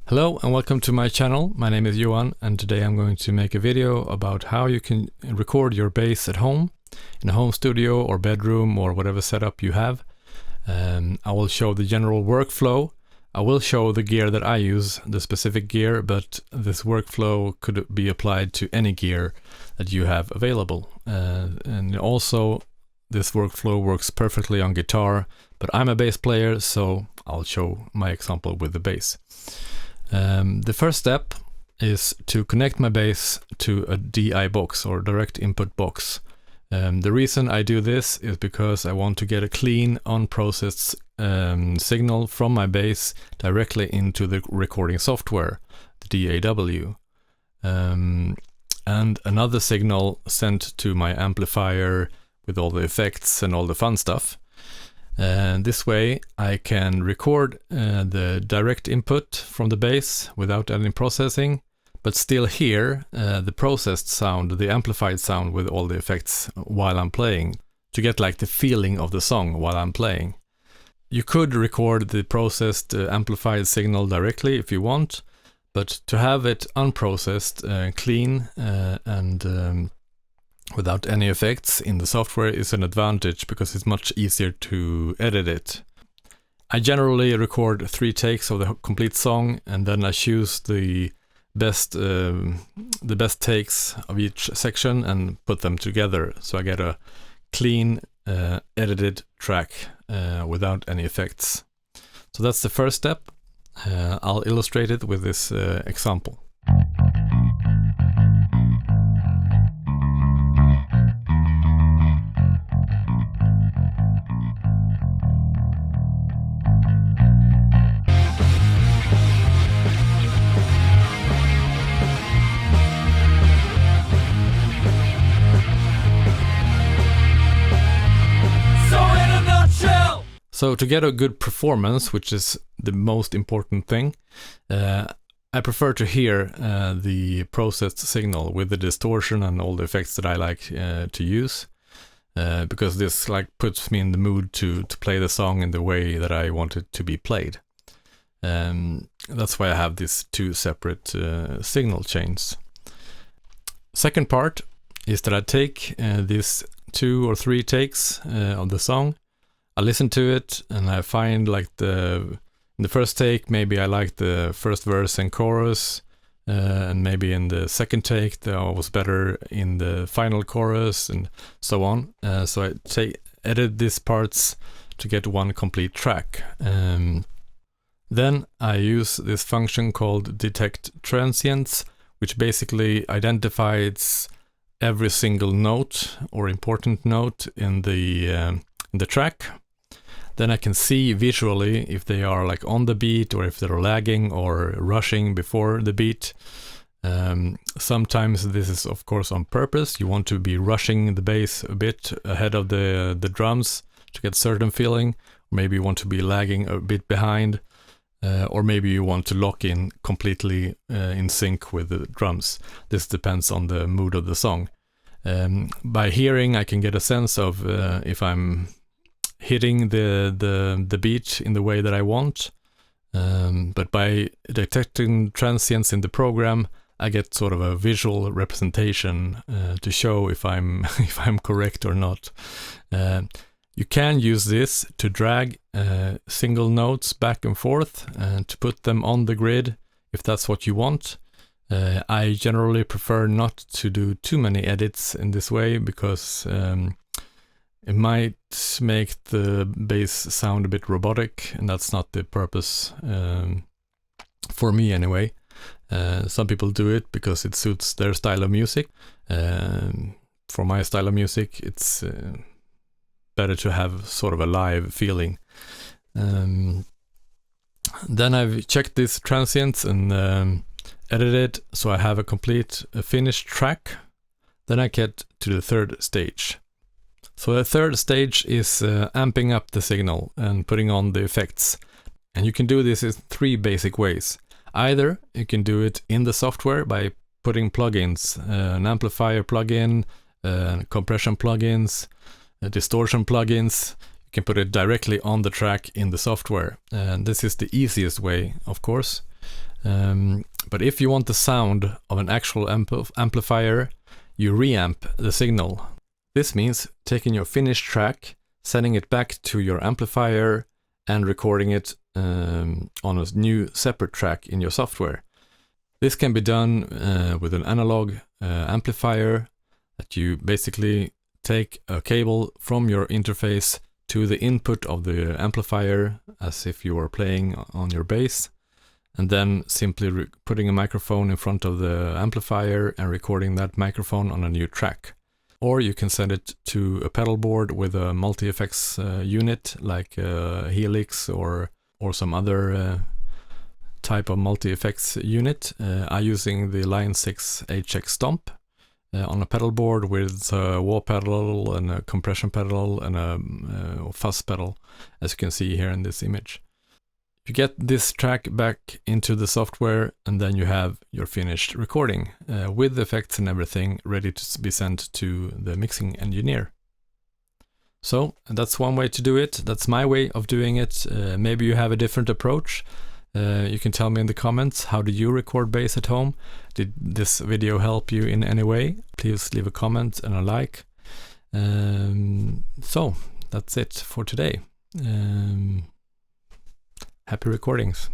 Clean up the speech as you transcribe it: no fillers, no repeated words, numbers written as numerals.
Hello and welcome to my channel. My name is Johan and today I'm going to make a video about how you can record your bass at home, in a home studio or bedroom or whatever setup you have. I will show the general workflow. I will show the gear that I use, the specific gear, but this workflow could be applied to any gear that you have available. And also this workflow works perfectly on guitar, but I'm a bass player, so I'll show my example with the bass. The first step is to connect my bass to a DI box or direct input box. The reason I do this is because I want to get a clean, unprocessed signal from my bass directly into the recording software, the DAW. And another signal sent to my amplifier with all the effects and all the fun stuff. And this way I can record the direct input from the bass without any processing, but still hear the processed sound, the amplified sound with all the effects while I'm playing, to get like the feeling of the song while I'm playing. You could record the processed amplified signal directly if you want, but to have it unprocessed, clean and without any effects in the software is an advantage because it's much easier to edit it. I generally record 3 takes of the complete song and then I choose the best takes of each section and put them together so I get a clean edited track without any effects. So that's the first step. I'll illustrate it with this example. So to get a good performance, which is the most important thing, I prefer to hear the processed signal with the distortion and all the effects that I like to use, because this like puts me in the mood to play the song in the way that I want it to be played. That's why I have these 2 separate signal chains. Second part is that I take these 2 or 3 takes of the song. I listen to it and I find like in the first take maybe I like the first verse and chorus, and maybe in the second take I was better in the final chorus and so on. So I edit these parts to get one complete track. Then I use this function called detect transients, which basically identifies every single note or important note in the track. Then I can see visually if they are like on the beat or if they're lagging or rushing before the beat. Sometimes this is of course on purpose. You want to be rushing the bass a bit ahead of the drums to get certain feeling. Maybe you want to be lagging a bit behind, or maybe you want to lock in completely in sync with the drums. This depends on the mood of the song. By hearing I can get a sense of if I'm hitting the beat in the way that I want, but by detecting transients in the program I get sort of a visual representation to show if I'm correct or not. You can use this to drag single notes back and forth and to put them on the grid if that's what you want. I generally prefer not to do too many edits in this way because it might make the bass sound a bit robotic, and that's not the purpose for me anyway. Some people do it because it suits their style of music. For my style of music, it's better to have sort of a live feeling. Then I've checked these transients and edited so I have a complete finished track. Then I get to the third stage. So the third stage is amping up the signal and putting on the effects. And you can do this in 3 basic ways. Either you can do it in the software by putting plugins, an amplifier plugin, compression plugins, distortion plugins. You can put it directly on the track in the software. And this is the easiest way, of course. But if you want the sound of an actual amplifier, you reamp the signal. This means taking your finished track, sending it back to your amplifier, and recording it on a new separate track in your software. This can be done with an analog amplifier, that you basically take a cable from your interface to the input of the amplifier as if you were playing on your bass, and then simply putting a microphone in front of the amplifier and recording that microphone on a new track. Or you can send it to a pedal board with a multi-effects unit like Helix or some other type of multi-effects unit. I'm using the Line 6 HX Stomp on a pedal board with a wah pedal and a compression pedal and a fuzz pedal, as you can see here in this image. You get this track back into the software, and then you have your finished recording with effects and everything ready to be sent to the mixing engineer. So that's one way to do it. That's my way of doing it. Maybe you have a different approach. You can tell me in the comments, how do you record bass at home? Did this video help you in any way? Please leave a comment and a like. So that's it for today. Happy recordings.